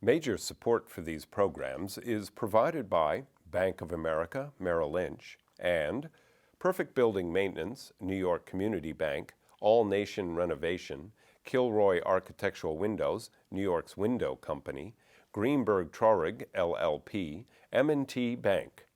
Major support for these programs is provided by Bank of America, Merrill Lynch, and Perfect Building Maintenance, New York Community Bank, All Nation Renovation, Kilroy Architectural Windows, New York's Window Company, Greenberg Traurig, LLP, M&T Bank.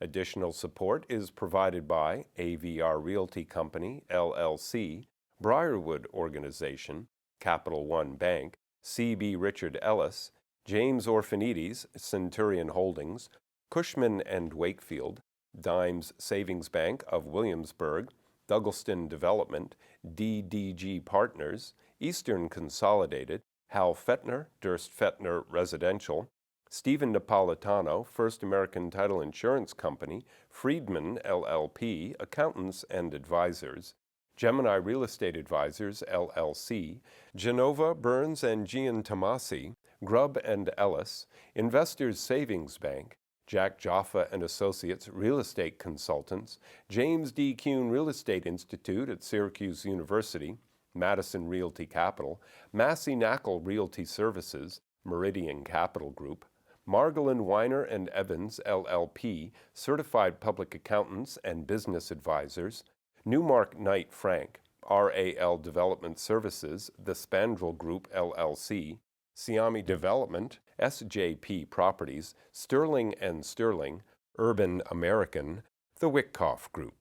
Additional support is provided by AVR Realty Company, LLC, Briarwood Organization, Capital One Bank, C.B. Richard Ellis, James Orphanides, Centurion Holdings, Cushman & Wakefield, Dimes Savings Bank of Williamsburg, Douglaston Development, DDG Partners, Eastern Consolidated, Hal Fettner, Durst Fettner Residential, Stephen Napolitano, First American Title Insurance Company, Friedman, LLP, Accountants and Advisors, Gemini Real Estate Advisors, LLC, Genova, Burns and Gian Tomasi, Grubb and Ellis, Investors Savings Bank, Jack Jaffa and Associates Real Estate Consultants, James D. Kuhn Real Estate Institute at Syracuse University, Madison Realty Capital, Massey Knackle Realty Services, Meridian Capital Group, Margolin Weiner and Evans, LLP, Certified Public Accountants and Business Advisors, Newmark Knight Frank, RAL Development Services, The Spandrel Group, LLC, Siami Development, SJP Properties, Sterling & Sterling, Urban American, The Wickoff Group.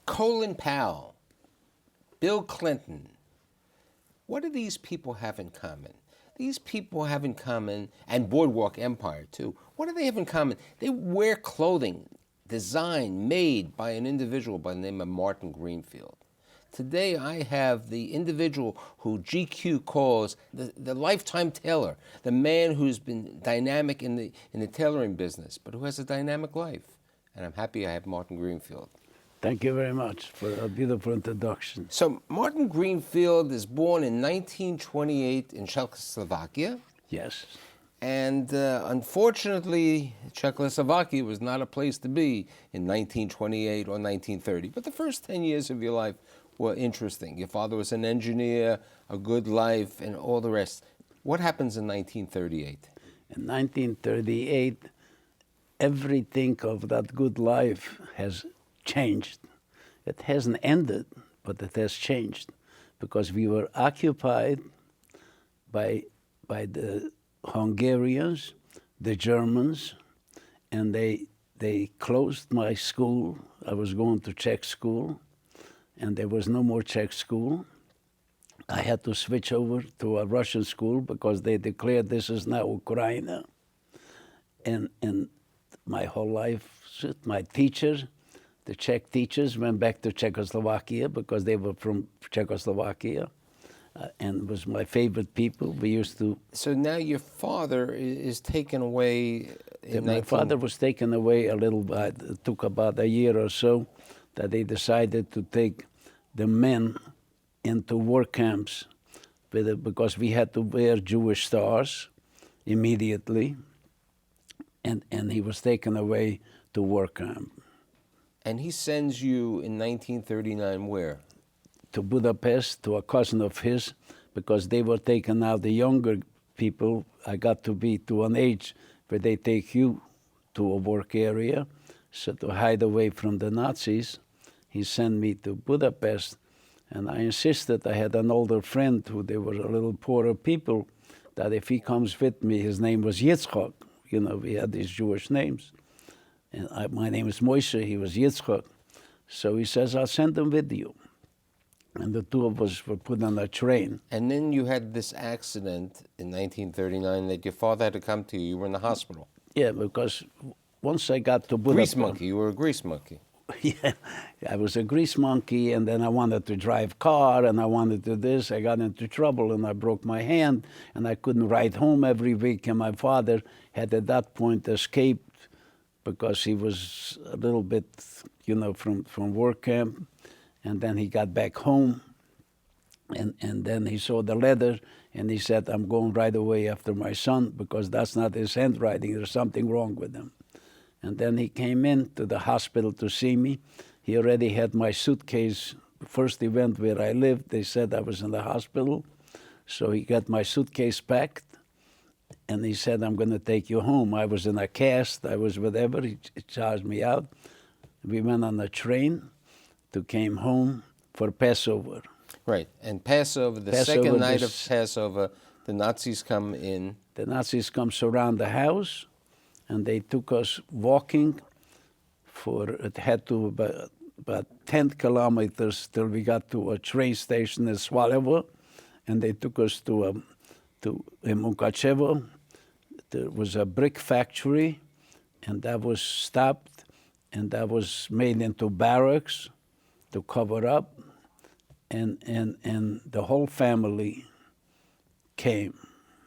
Colin Powell, Bill Clinton, what do these people have in common? These people have in common, and Boardwalk Empire too, what do they have in common? They wear clothing designed, made by an individual by the name of Martin Greenfield. Today I have the individual who GQ calls the lifetime tailor, the man who's been dynamic in the tailoring business, but who has a dynamic life. And I'm happy I have Martin Greenfield. Thank you very much for a beautiful introduction. So Martin Greenfield is born in 1928 in Czechoslovakia. Yes. And unfortunately, Czechoslovakia was not a place to be in 1928 or 1930. But the first 10 years of your life were interesting. Your father was an engineer, a good life, and all the rest. What happens in 1938? In 1938, everything of that good life has changed. It hasn't ended, but it has changed because we were occupied by the Hungarians, the Germans, and they closed my school. I was going to Czech school, and there was no more Czech school. I had to switch over to a Russian school because they declared this is now Ukraine. And my whole life, my teachers, the Czech teachers went back to Czechoslovakia because they were from Czechoslovakia, and was my favorite people. We used to. So now your father is taken away. My father was taken away a little bit. It took about a year or so that they decided to take the men into work camps because we had to wear Jewish stars immediately, and he was taken away to work camp. And he sends you in 1939 where? To Budapest, to a cousin of his, because they were taking out the younger people. I got to be to an age where they take you to a work area. So to hide away from the Nazis, he sent me to Budapest. And I insisted, I had an older friend who they were a little poorer people, that if he comes with me, his name was Yitzchak. You know, we had these Jewish names. And my name is Moshe, he was Yitzchak. So he says, I'll send him with you. And the two of us were put on a train. And then you had this accident in 1939 that your father had to come to you. You were in the hospital. Yeah, because once I got to Budapest... Grease monkey, you were a grease monkey. Yeah, I was a grease monkey, and then I wanted to drive car, and I wanted to this. I got into trouble, and I broke my hand, and I couldn't ride home every week. And my father had at that point escaped because he was a little bit, you know, from work camp, and then he got back home, and then he saw the letter, and he said, I'm going right away after my son, because that's not his handwriting, there's something wrong with him. And then he came in to the hospital to see me. He already had my suitcase. First he went where I lived, they said I was in the hospital, so he got my suitcase packed, and he said, I'm going to take you home. I was in a cast, I was whatever, he charged me out. We went on a train came home for Passover. Right, and Passover, the second night of Passover, the Nazis come in. The Nazis come surround the house, and they took us walking it had to about 10 kilometers till we got to a train station in Swallowo, and they took us to Mukachevo. There was a brick factory, and that was stopped, and that was made into barracks to cover up, and the whole family came.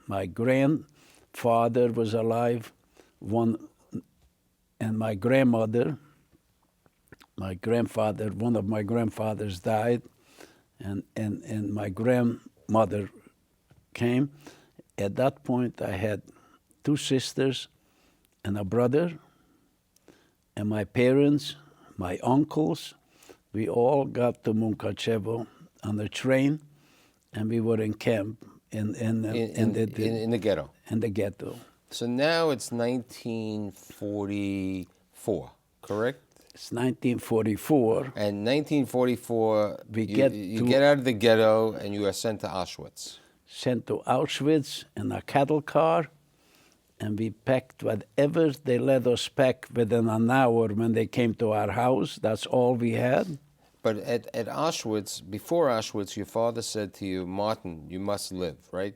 My grandfather was alive, and my grandmother, one of my grandfathers died, and my grandmother came. At that point, I had 2 sisters and a brother, and my parents, my uncles. We all got to Mukachevo on the train, and we were in camp in the ghetto. In the ghetto. So now it's 1944, correct? It's 1944. And 1944, you get out of the ghetto and you are sent to Auschwitz. Sent to Auschwitz in a cattle car, and we packed whatever they let us pack within an hour when they came to our house. That's all we had. But at Auschwitz, before Auschwitz, your father said to you, Martin, you must live, right?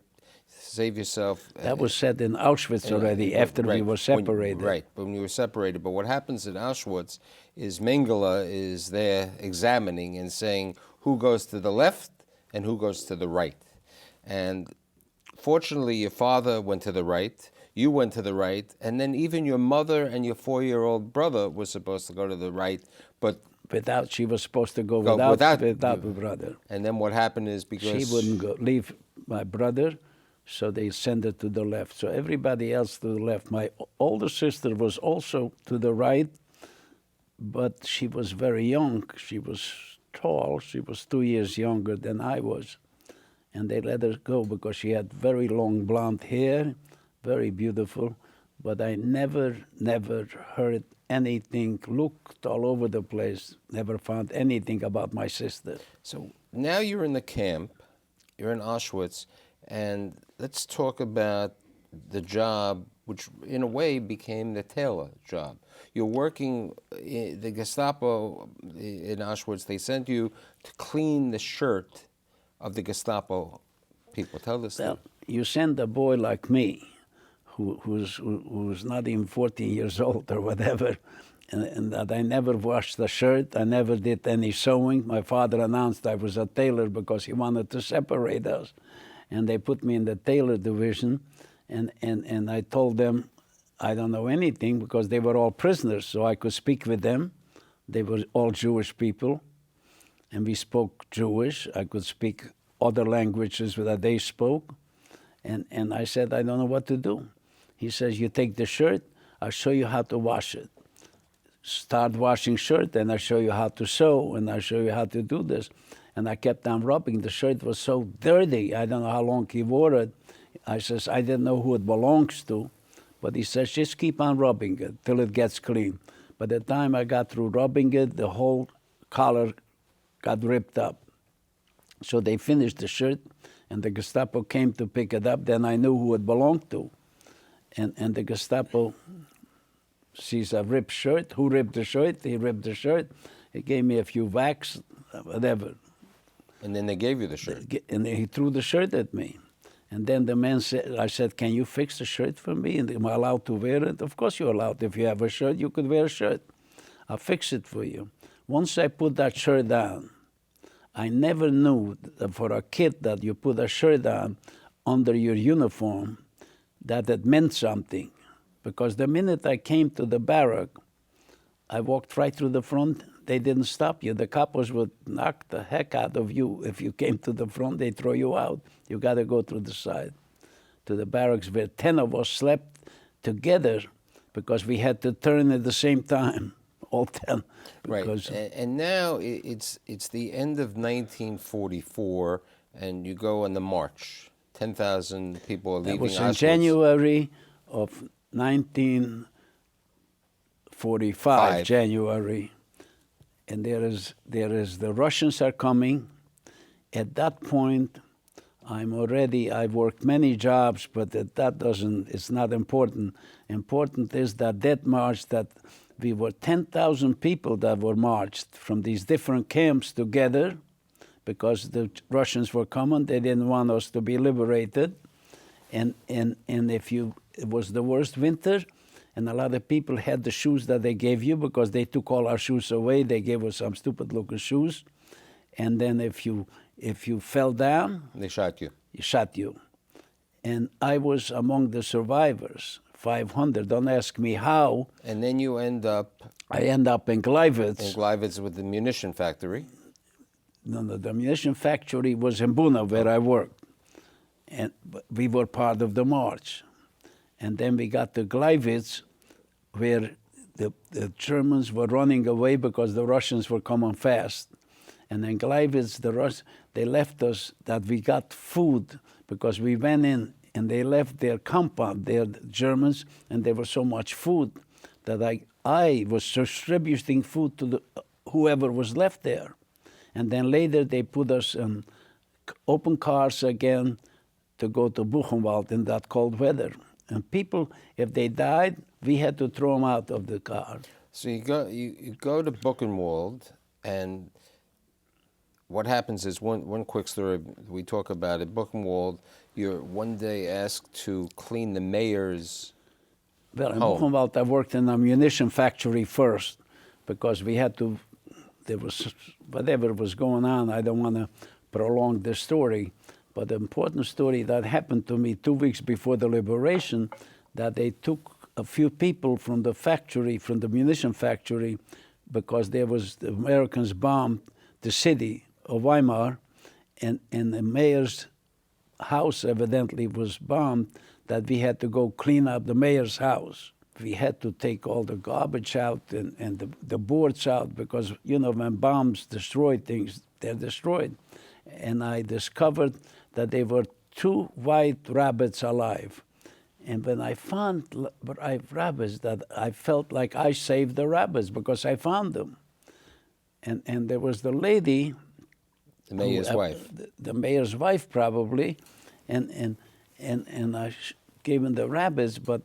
Save yourself. That was said in Auschwitz already, after we were separated. When we were separated. But what happens at Auschwitz is Mengele is there examining and saying who goes to the left and who goes to the right. And fortunately, your father went to the right, you went to the right, and then even your mother and your 4-year-old brother were supposed to go to the right, but she was supposed to go without my brother. And then what happened is because she wouldn't leave my brother, so they sent her to the left. So everybody else to the left. My older sister was also to the right, but she was very young. She was tall. She was 2 years younger than I was. And they let her go because she had very long blonde hair, very beautiful. But I never heard anything, looked all over the place, never found anything about my sister. So now you're in the camp, you're in Auschwitz, and let's talk about the job, which in a way became the tailor job. You're working, the Gestapo in Auschwitz, they sent you to clean the shirt of the Gestapo people. Tell us that. You send a boy like me, who's not even 14 years old or whatever, and that I never washed the shirt, I never did any sewing. My father announced I was a tailor because he wanted to separate us. And they put me in the tailor division, and I told them I don't know anything because they were all prisoners, so I could speak with them. They were all Jewish people, and we spoke Jewish. I could speak other languages that they spoke, and I said, I don't know what to do. He says, you take the shirt, I'll show you how to wash it. Start washing shirt, and I'll show you how to sew, and I'll show you how to do this. And I kept on rubbing. The shirt was so dirty. I don't know how long he wore it. I says, I didn't know who it belongs to. But he says, just keep on rubbing it till it gets clean. By the time I got through rubbing it, the whole collar got ripped up. So they finished the shirt, and the Gestapo came to pick it up. Then I knew who it belonged to. And the Gestapo sees a ripped shirt. Who ripped the shirt? He ripped the shirt. He gave me a few whacks, whatever. And then they gave you the shirt. And he threw the shirt at me. And then the man said, I said, can you fix the shirt for me? And am I allowed to wear it? Of course you're allowed. If you have a shirt, you could wear a shirt. I'll fix it for you. Once I put that shirt on, I never knew that for a kid that you put a shirt on under your uniform, that it meant something. Because the minute I came to the barrack, I walked right through the front they didn't stop you. The coppers would knock the heck out of you. If you came to the front, they'd throw you out. You got to go through the side to the barracks where 10 of us slept together because we had to turn at the same time, all 10. Right, and now it's the end of 1944, and you go on the march. 10,000 people are leaving Auschwitz. That was in January of 1945, January. And there is the Russians are coming. At that point, I've worked many jobs, but it's not important. Important is that march, that we were 10,000 people that were marched from these different camps together because the Russians were coming. They didn't want us to be liberated. And it was the worst winter, and a lot of people had the shoes that they gave you because they took all our shoes away. They gave us some stupid looking shoes. And then if you fell down, they shot you. Shot you. And I was among the survivors, 500. Don't ask me how. And then you end up... I end up in Gleiwitz. In Gleiwitz with the munition factory. No, the munition factory was in Buna, where I worked. And we were part of the march. And then we got to Gleiwitz, where the Germans were running away because the Russians were coming fast. And in Gleiwitz, they left us that we got food because we went in and they left their compound, the Germans, and there was so much food that I was distributing food to whoever was left there. And then later they put us in open cars again to go to Buchenwald in that cold weather. And people, if they died, we had to throw them out of the car. So you go to Buchenwald, and what happens is, one quick story we talk about at Buchenwald, you're one day asked to clean the mayor's Well, in home. Buchenwald, I worked in a munition factory first because we had to, there was, whatever was going on, I don't want to prolong the story, but the important story that happened to me 2 weeks before the liberation, that they took a few people from the factory, from the munition factory, because the Americans bombed the city of Weimar, and the mayor's house evidently was bombed, that we had to go clean up the mayor's house. We had to take all the garbage out and the boards out because, you know, when bombs destroy things, they're destroyed. And I discovered that there were 2 white rabbits alive. And when I found rabbits, that I felt like I saved the rabbits because I found them. And there was the lady, the mayor's wife. The mayor's wife, probably, and I gave him the rabbits, but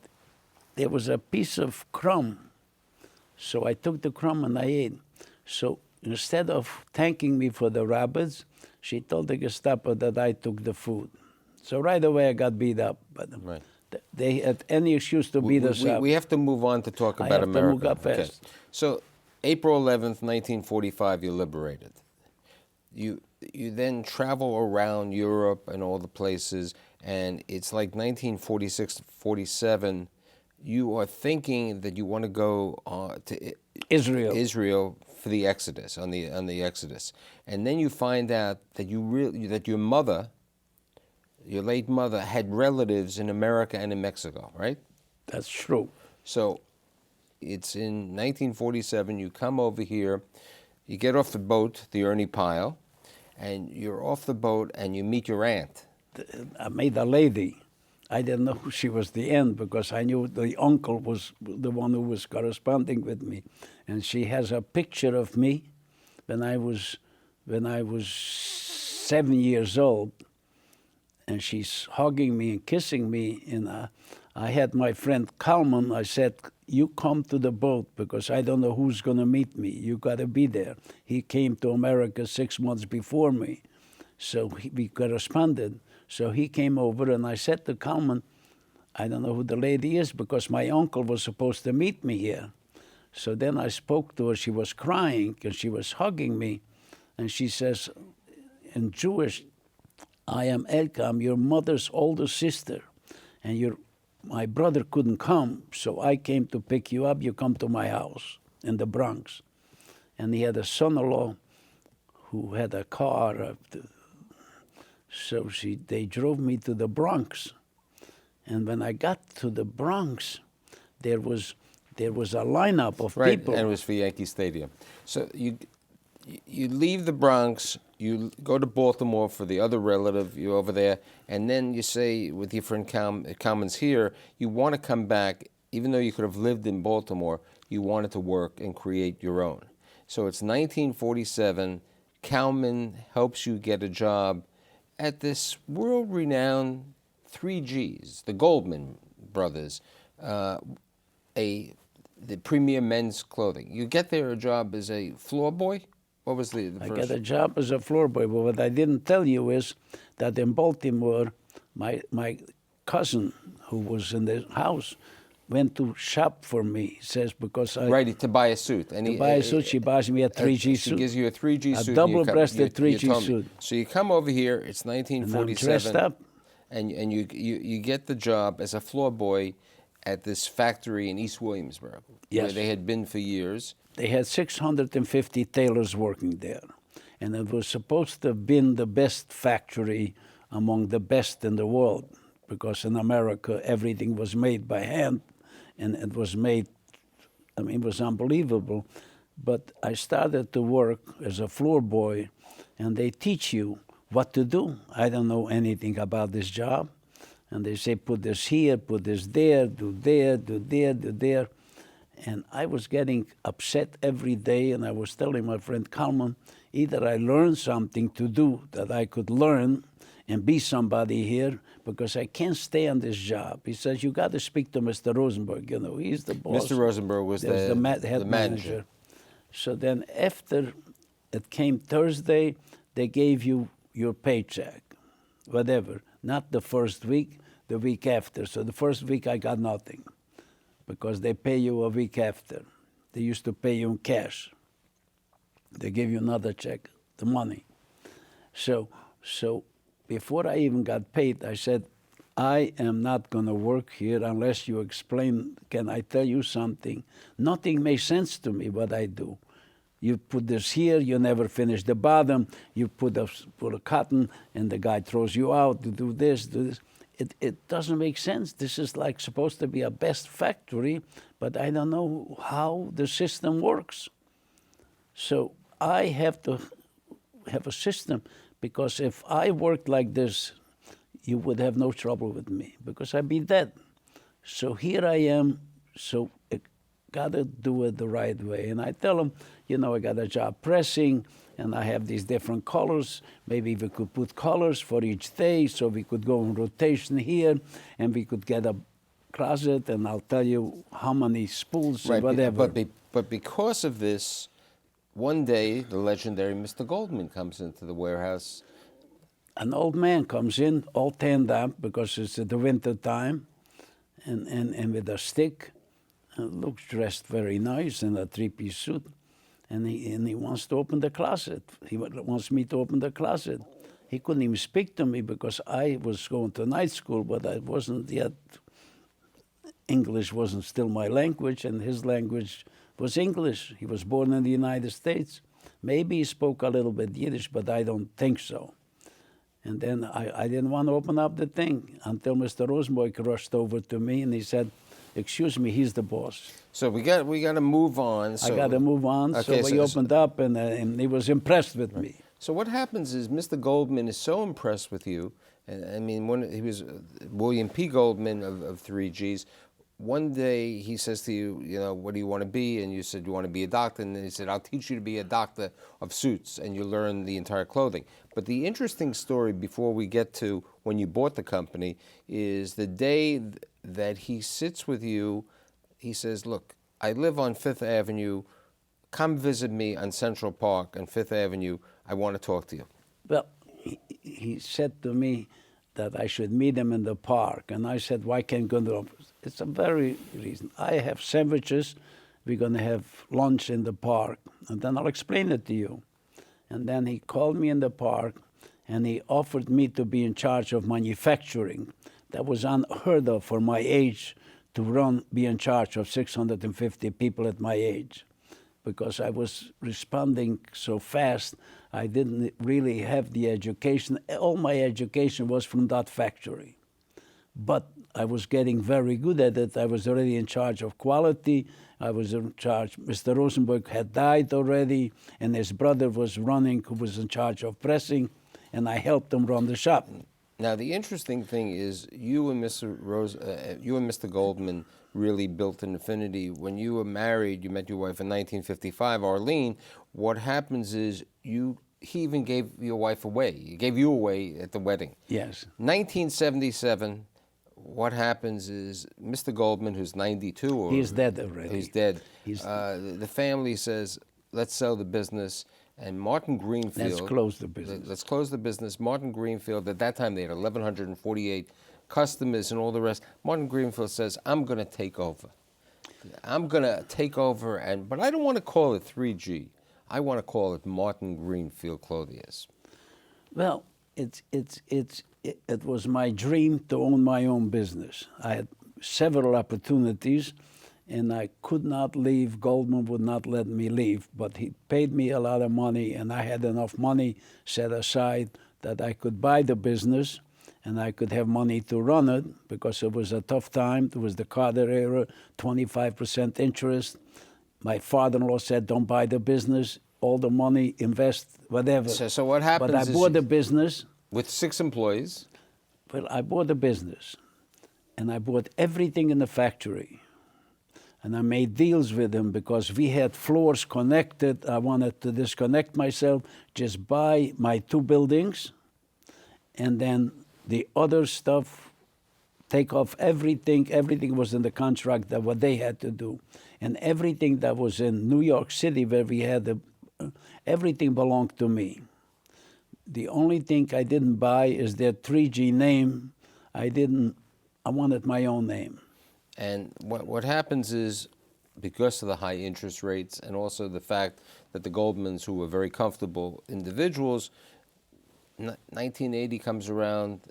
there was a piece of crumb. So I took the crumb and I ate. So instead of thanking me for the rabbits, she told the Gestapo that I took the food. So right away I got beat up. But right. They had any excuse to beat us up. We have to move on to talk about America. I have to move up fast. Okay. So April 11th, 1945, you're liberated. You then travel around Europe and all the places, and it's like 1946, 47. You are thinking that you want to go to Israel for the Exodus, on the Exodus, and then you find out that that your mother, your late mother, had relatives in America and in Mexico, right? That's true. So it's in 1947. You come over here, you get off the boat, the Ernie Pyle, and you're off the boat and you meet your aunt. I met a lady. I didn't know who she was the end because I knew the uncle was the one who was corresponding with me. And she has a picture of me when I was 7 years old. And she's hugging me and kissing me. And I had my friend Kalman. I said, you come to the boat because I don't know who's going to meet me. You got to be there. He came to America 6 months before me. So we corresponded. So he came over and I said to Kalman, I don't know who the lady is because my uncle was supposed to meet me here. So then I spoke to her. She was crying and she was hugging me. And she says, in Jewish, I am Elka, I'm your mother's older sister. And my brother couldn't come, so I came to pick you up. You come to my house in the Bronx. and he had a son-in-law who had a car. So they drove me to the Bronx. And when I got to the Bronx, there was a lineup of people. And it was for Yankee Stadium. So you leave the Bronx, you go to Baltimore for the other relative, you're over there, and then you say with your friend Kalman's here, you want to come back, even though you could have lived in Baltimore, you wanted to work and create your own. So it's 1947, Kalman helps you get a job at this world-renowned 3Gs, the Goldman brothers, the premier men's clothing. You get there a job as a floor boy? What was the first? I got a job as a floor boy, but what I didn't tell you is that in Baltimore, my cousin, who was in the house, went to shop for me. He says, because I... Right, to buy a suit. And to buy a suit, she buys me a 3G suit. She gives you a 3G suit. A double-breasted 3G suit. So you come over here, it's 1947. And I'm dressed up. And you get the job as a floor boy at this factory in East Williamsburg, yes, where they had been for years. They had 650 tailors working there. And it was supposed to have been the best factory among the best in the world, because in America, everything was made by hand, and it was made, I mean, it was unbelievable. But I started to work as a floor boy, and they teach you what to do. I don't know anything about this job. And they say, put this here, put this there, do there, do there, do there. And I was getting upset every day, and I was telling my friend Kalman, either I learn something to do that I could learn and be somebody here, because I can't stay on this job. He says, you got to speak to Mr. Rosenberg, you know, he's the boss. Mr. Rosenberg was the head manager. So then after it came Thursday, they gave you your paycheck, whatever. Not the first week, the week after. So the first week I got nothing, because they pay you a week after. They used to pay you in cash. They give you another check, the money. So before I even got paid, I said, I am not going to work here unless you explain, can I tell you something? Nothing makes sense to me what I do. You put this here, you never finish the bottom, you put a cotton, and the guy throws you out to do this, do this. It doesn't make sense. This is like supposed to be a best factory, but I don't know how the system works. So I have to have a system, because if I worked like this, you would have no trouble with me, because I'd be dead. So here I am, so I gotta do it the right way. And I tell them, you know, I got a job pressing, and I have these different colors. Maybe we could put colors for each day, so we could go in rotation here, and we could get a closet, and I'll tell you how many spools, right, or whatever. But because of this, one day the legendary Mr. Goldman comes into the warehouse. An old man comes in, all tanned up, because it's the winter time, and with a stick, and looks dressed very nice in a three-piece suit. And he wants to open the closet. He wants me to open the closet. He couldn't even speak to me, because I was going to night school, but I wasn't yet, English wasn't still my language, and his language was English. He was born in the United States. Maybe he spoke a little bit Yiddish, but I don't think so. And then I didn't want to open up the thing until Mr. Rosenberg rushed over to me, and he said, excuse me, he's the boss. So we got to move on. So, I got to move on. Okay, so we opened up, and he was impressed with me. So what happens is Mr. Goldman is so impressed with you. And I mean, he was William P. Goldman of 3Gs. One day he says to you, you know, what do you want to be? And you said, you want to be a doctor. And then he said, I'll teach you to be a doctor of suits, and you learn the entire clothing. But the interesting story, before we get to when you bought the company, is the day that he sits with you. He says, look, I live on 5th Avenue. Come visit me on Central Park and 5th Avenue. I want to talk to you. Well, he said to me that I should meet him in the park. And I said, why can't go to the office? It's a very reason. I have sandwiches. We're going to have lunch in the park. And then I'll explain it to you. And then he called me in the park, and he offered me to be in charge of manufacturing. That was unheard of for my age, to be in charge of 650 people at my age. because I was responding so fast. I didn't really have the education. All my education was from that factory. But I was getting very good at it. I was already in charge of quality. I was in charge. Mr. Rosenberg had died already, and his brother was running, who was in charge of pressing, and I helped him run the shop. Now, the interesting thing is you and Mr. Goldman really built an affinity. When you were married, you met your wife in 1955, Arlene. What happens is he even gave your wife away. He gave you away at the wedding. Yes. 1977, what happens is Mr. Goldman, who's 92, or He's dead already. He's dead. The family says, let's sell the business. And Martin Greenfield. Let's close the business. Let's close the business. Martin Greenfield, at that time they had 1,148 customers and all the rest. Martin Greenfield says, I'm going to take over. I'm going to take over, but I don't want to call it 3G. I want to call it Martin Greenfield Clothiers. Well, it was my dream to own my own business. I had several opportunities, and I could not leave. Goldman would not let me leave, but he paid me a lot of money, and I had enough money set aside that I could buy the business, and I could have money to run it, because it was a tough time. It was the Carter era, 25% interest. My father-in-law said, don't buy the business, all the money, invest, whatever. So what happens But I bought the business. With 6 employees? Well, I bought the business, and I bought everything in the factory. And I made deals with him because we had floors connected. I wanted to disconnect myself, just buy my 2 buildings, and then the other stuff, take off everything. Everything was in the contract that what they had to do. And everything that was in New York City where we had everything belonged to me. The only thing I didn't buy is their 3G name. I wanted my own name. And what happens is, because of the high interest rates and also the fact that the Goldmans, who were very comfortable individuals, 1980 comes around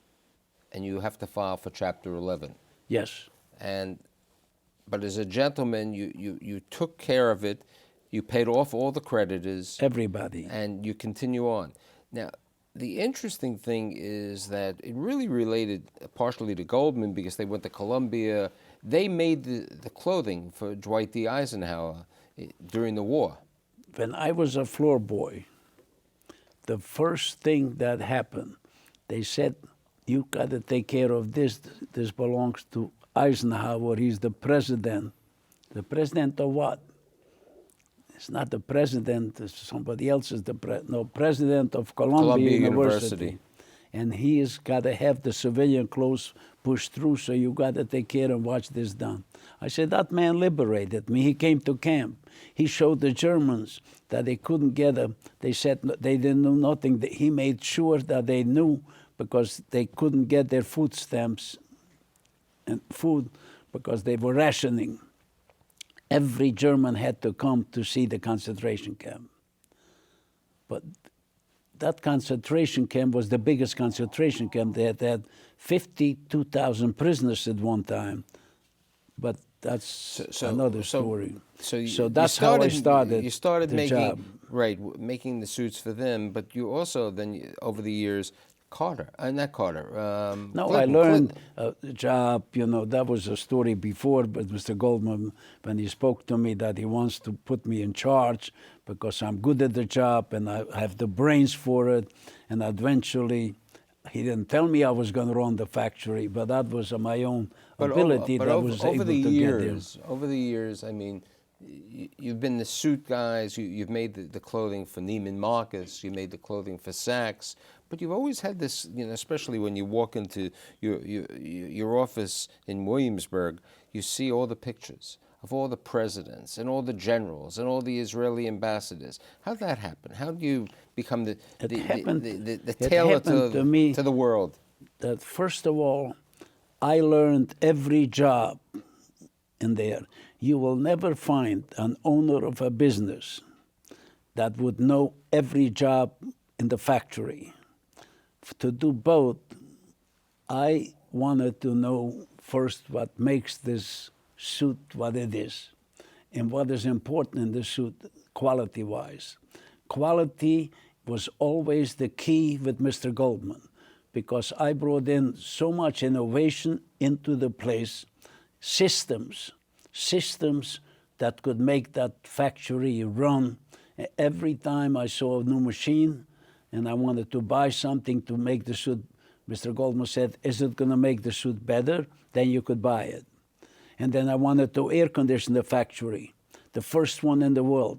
and you have to file for Chapter 11. Yes. But as a gentleman, you took care of it, you paid off all the creditors. Everybody. And you continue on. Now, the interesting thing is that it really related partially to Goldman because they went to Columbia. They made the clothing for Dwight D. Eisenhower during the war. When I was a floor boy, the first thing that happened, they said, you got to take care of this. This belongs to Eisenhower. He's the president. The president of what? It's not the president, it's somebody else is the president of Columbia University. And he has got to have the civilian clothes pushed through, so you got to take care and watch this done. I said, that man liberated me. He came to camp. He showed the Germans that they couldn't get him. They said they didn't know nothing. He made sure that they knew because they couldn't get their food stamps and food because they were rationing. Every German had to come to see the concentration camp. But that concentration camp was the biggest concentration camp. They had 52,000 prisoners at one time. But that's another story. So that's how I started. You started the making job. making the suits for them. But you also then over the years, not Carter. No, Clinton, I learned the job. You know, that was a story before. But Mr. Goldman, when he spoke to me that he wants to put me in charge because I'm good at the job and I have the brains for it, and eventually. He didn't tell me I was going to run the factory, but that was my own ability that I was able to get there. Over the years, I mean, you've been the suit guys, you've made the clothing for Neiman Marcus, you made the clothing for Saks, but you've always had this, you know, especially when you walk into your office in Williamsburg, you see all the pictures of all the presidents and all the generals and all the Israeli ambassadors. How'd that happen? How do you become the tailor to the world? That first of all, I learned every job in there. You will never find an owner of a business that would know every job in the factory. To do both, I wanted to know first what makes this suit what it is and what is important in the suit. quality-wise. Quality was always the key with Mr. Goldman, because I brought in so much innovation into the place, systems that could make that factory run. Every time I saw a new machine and I wanted to buy something to make the suit, Mr. Goldman said, is it going to make the suit better? Then you could buy it. And then I wanted to air condition the factory, the first one in the world.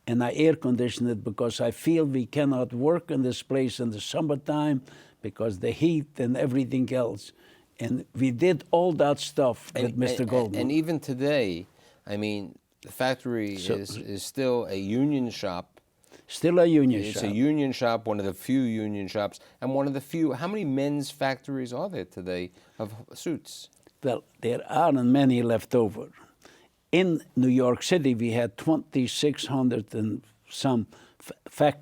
And I air conditioned it because I feel we cannot work in this place in the summertime because the heat and everything else. And we did all that stuff with Mr. Goldman. And even today, I mean, the factory is still a union shop. Still a union shop. It's a union shop, one of the few union shops, and one of the few. How many men's factories are there today of suits? Well, there aren't many left over. In New York City, we had 2,600 and some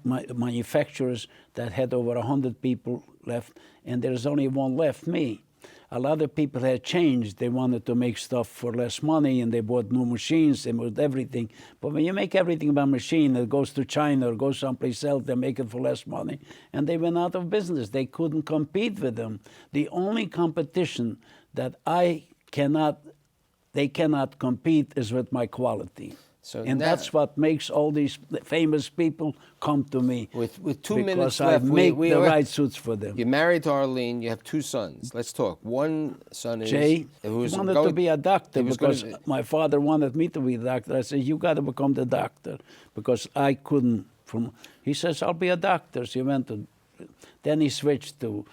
manufacturers that had over 100 people left, and there's only one left, me. A lot of people had changed. They wanted to make stuff for less money, and they bought new machines, they bought everything. But when you make everything by machine, it goes to China or goes someplace else, they make it for less money, and they went out of business. They couldn't compete with them. The only competition that they cannot compete is with my quality. So and that's what makes all these famous people come to me. With 2 minutes because left, I make the right suits for them. You're married to Arlene. You have 2 sons. Let's talk. One son is Jay. He wanted to be a doctor because my father wanted me to be a doctor. I said, you got to become the doctor because I couldn't. He says, I'll be a doctor. So he went to. Then he switched to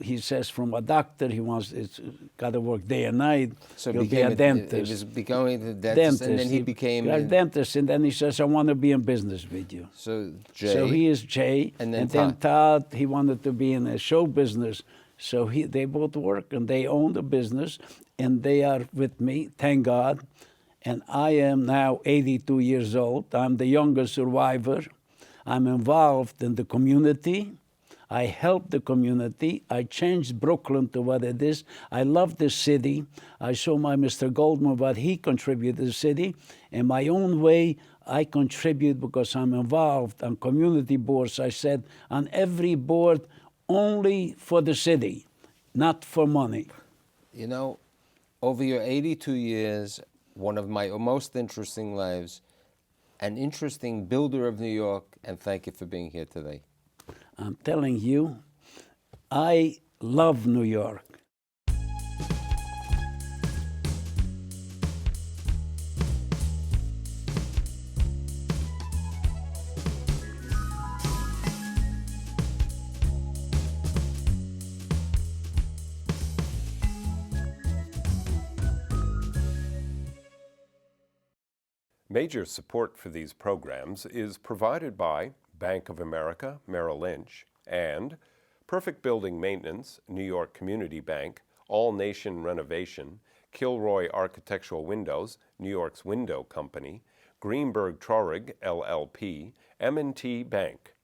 he says from a doctor he wants it's got to work day and night. So he'll be a dentist. He was becoming a dentist, and then he became a dentist, and then he says, I want to be in business with you. So Jay. So he is Jay, and then Todd. He wanted to be in a show business. So they both work and they own the business, and they are with me, thank God. And I am now 82 years old. I'm the youngest survivor. I'm involved in the community. I help the community. I changed Brooklyn to what it is. I love the city. I saw my Mr. Goldman, what he contributed to the city. In my own way, I contribute because I'm involved on community boards. I said, on every board, only for the city, not for money. You know, over your 82 years, one of my most interesting lives, an interesting builder of New York, and thank you for being here today. I'm telling you, I love New York. Major support for these programs is provided by Bank of America, Merrill Lynch, and Perfect Building Maintenance, New York Community Bank, All Nation Renovation, Kilroy Architectural Windows, New York's Window Company, Greenberg Traurig, LLP, M&T Bank.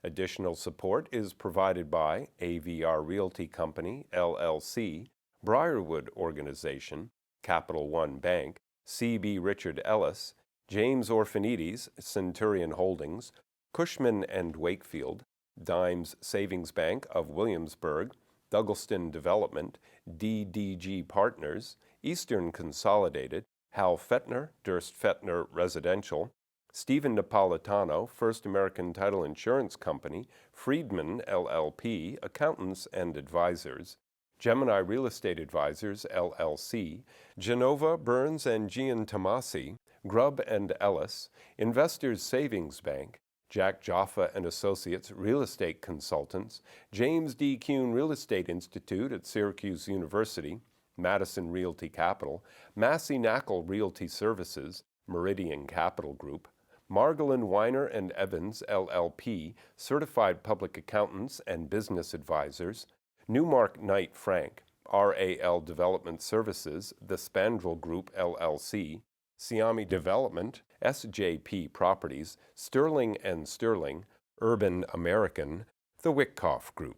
Additional support is provided by AVR Realty Company, LLC, Briarwood Organization, Capital One Bank, C.B. Richard Ellis, James Orphanides, Centurion Holdings, Cushman & Wakefield, Dimes Savings Bank of Williamsburg, Douglaston Development, DDG Partners, Eastern Consolidated, Hal Fettner, Durst Fettner Residential, Stephen Napolitano, First American Title Insurance Company, Friedman LLP, Accountants and Advisors, Gemini Real Estate Advisors, LLC, Genova, Burns and Gian Tomasi, Grubb and Ellis, Investors Savings Bank, Jack Jaffa and Associates Real Estate Consultants, James D. Kuhn Real Estate Institute at Syracuse University, Madison Realty Capital, Massey Knackle Realty Services, Meridian Capital Group, Margolin Weiner and Evans, LLP, Certified Public Accountants and Business Advisors, Newmark Knight Frank, RAL Development Services, The Spandrel Group, LLC, Siami Development, SJP Properties, Sterling & Sterling, Urban American, The Wickoff Group.